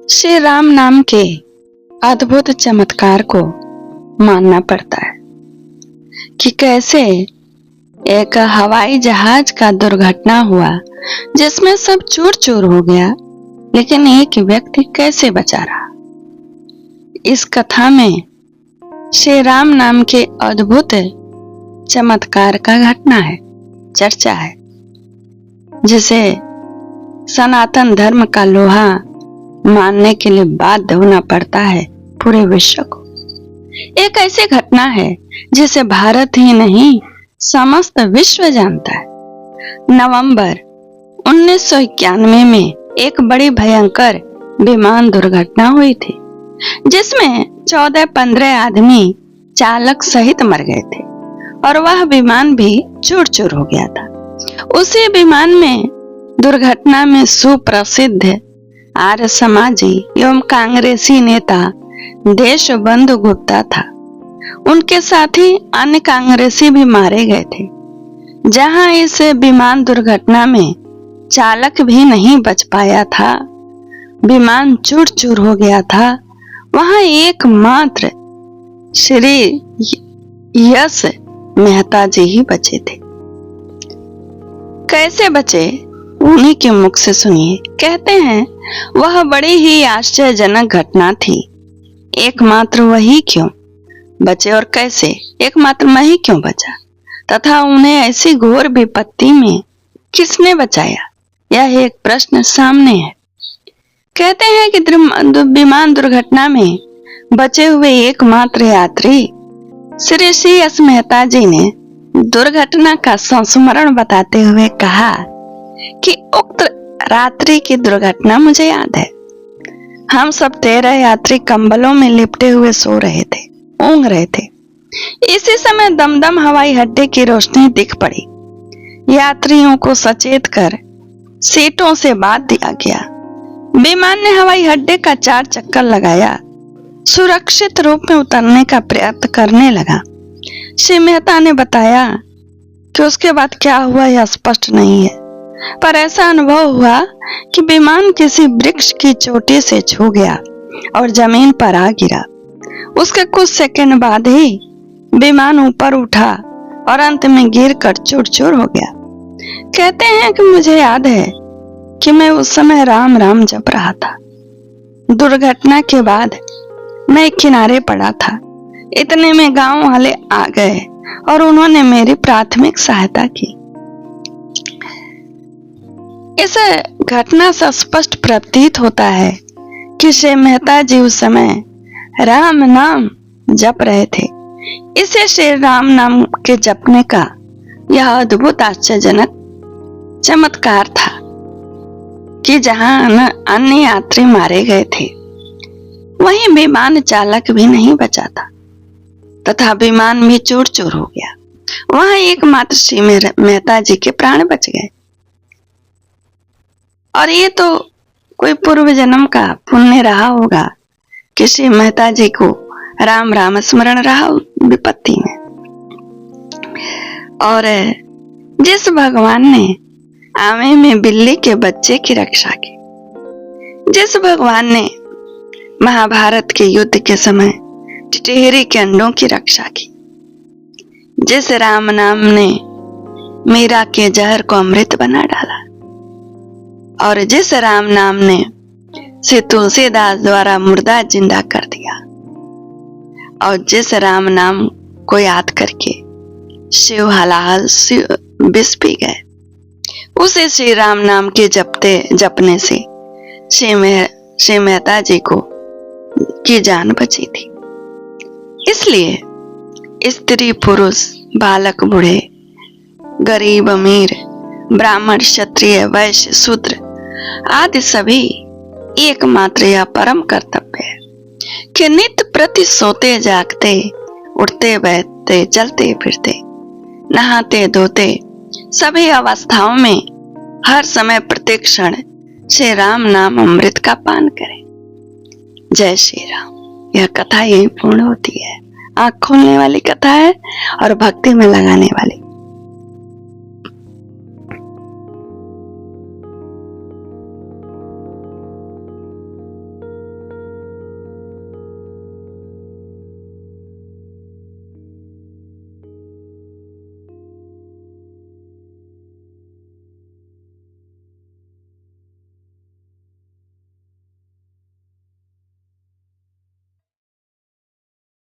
श्री राम नाम के अद्भुत चमत्कार को मानना पड़ता है कि कैसे एक हवाई जहाज का दुर्घटना हुआ जिसमें सब चूर चूर हो गया, लेकिन एक व्यक्ति कैसे बचा रहा। इस कथा में श्री राम नाम के अद्भुत चमत्कार का घटना है, चर्चा है, जिसे सनातन धर्म का लोहा मानने के लिए बाध्य होना पड़ता है पूरे विश्व को। एक ऐसी घटना है जिसे भारत ही नहीं समस्त विश्व जानता है। नवंबर 1991 में एक बड़ी भयंकर विमान दुर्घटना हुई थी, जिसमें 14-15 आदमी चालक सहित मर गए थे और वह विमान भी चूर चूर हो गया था। उसी विमान में दुर्घटना में सुप्रसिद्ध आर्य समाजी एवं कांग्रेसी नेता देशबंधु गुप्ता था। उनके साथ ही अन्य कांग्रेसी भी मारे गए थे। जहां इस विमान दुर्घटना में चालक भी नहीं बच पाया था, विमान चूर चूर हो गया था, वहां एकमात्र श्री यश मेहता जी ही बचे थे। कैसे बचे, उन्हीं के मुख से सुनिए। कहते हैं वह बड़ी ही आश्चर्यजनक घटना थी। एकमात्र वही क्यों बचे और कैसे एकमात्र मैं ही क्यों बचा, तथा उन्हें ऐसी घोर विपत्ति में किसने बचाया, यह एक प्रश्न सामने है। कहते हैं कि विमान दुर्घटना में बचे हुए एकमात्र यात्री श्री यश मेहता जी ने दुर्घटना का संस्मरण बताते हुए कहा कि उक्त रात्रि की दुर्घटना मुझे याद है। हम सब 13 यात्री कंबलों में लिपटे हुए सो रहे थे, ऊँघ रहे थे। इसी समय दमदम हवाई अड्डे की रोशनी दिख पड़ी। यात्रियों को सचेत कर सीटों से बांध दिया गया। विमान ने हवाई अड्डे का 4 चक्कर लगाया, सुरक्षित रूप में उतरने का प्रयत्न करने लगा। श्री मेहता ने बताया कि उसके बाद क्या हुआ यह स्पष्ट नहीं है, पर ऐसा अनुभव हुआ कि विमान किसी वृक्ष की चोटी से छू गया और जमीन पर आ गिरा। उसके कुछ सेकंड बाद ही विमान ऊपर उठा और अंत में गिरकर चूर चूर हो गया। कहते हैं कि मुझे याद है कि मैं उस समय राम राम जप रहा था। दुर्घटना के बाद मैं किनारे पड़ा था। इतने में गांव वाले आ गए और उन्होंने मेरी प्राथमिक सहायता की। इस घटना से स्पष्ट प्रतीत होता है कि श्री मेहता जी उस समय राम नाम जप रहे थे। इसे श्री राम नाम के जपने का यह अद्भुत आश्चर्यजनक चमत्कार था कि जहां अन्य यात्री मारे गए थे, वहीं विमान चालक भी नहीं बचा था तथा विमान भी चूर चूर हो गया। वहां एकमात्र श्री मेहता जी के प्राण बच गए। और ये तो कोई पूर्व जन्म का पुण्य रहा होगा कि श्री मेहता जी को राम राम स्मरण रहा विपत्ति में। और जिस भगवान ने आवे में बिल्ली के बच्चे की रक्षा की, जिस भगवान ने महाभारत के युद्ध के समय टिटहरी के अंडों की रक्षा की, जिस राम नाम ने मीरा के जहर को अमृत बना डाला, और जिस राम नाम ने श्री तुलसीदास द्वारा मुर्दा जिंदा कर दिया, और जिस राम नाम को याद करके शिव हलाहल विष पी गए, उसे श्री राम नाम के जपने से श्री मेहता जी को की जान बची थी। इसलिए स्त्री पुरुष बालक बूढ़े गरीब अमीर ब्राह्मण क्षत्रिय वैश्य शूद्र आदि सभी एकमात्र यह परम कर्तव्य है कि नित्य प्रति सोते जागते उठते बैठते चलते फिरते नहाते धोते सभी अवस्थाओं में हर समय प्रत्येक क्षण श्री राम नाम अमृत का पान करें। जय श्री राम। यह कथा यही पूर्ण होती है। आँख खोलने वाली कथा है और भक्ति में लगाने वाली।